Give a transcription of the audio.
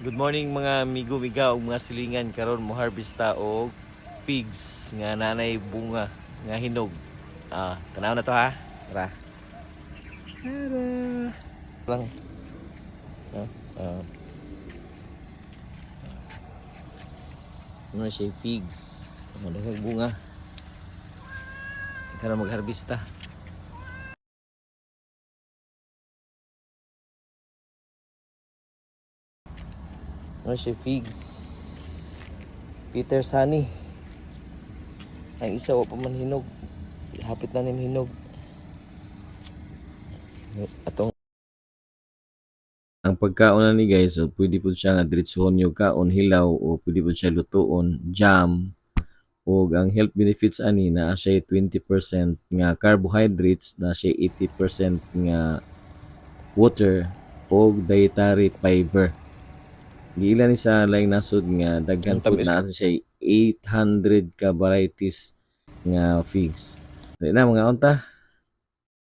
Good morning mga migo-miga ug mga silingan, karon mo harvesta og figs nga nanay bunga nga hinog. Tanaw na to ha. Tara. Tara. Lang. Ah, ah. Ano siya figs. Madaghang bunga. Karon mag-harvesta. Ano siya figs. Peter Sunny. Ang isa wa pa man hinog. Hapit na nim hinog. Atong ang pagkaon na ni guys, so pwede po siya nga diretsohon yung kaon hilaw o pwede po siya lutoon, jam. O ang health benefits ani na siya 20% nga carbohydrates, na siya 80% nga water o dietary fiber. Giila ni sa laing nasod nga daghan pud na siya 800 ka varieties nga figs. Dili na mga unta.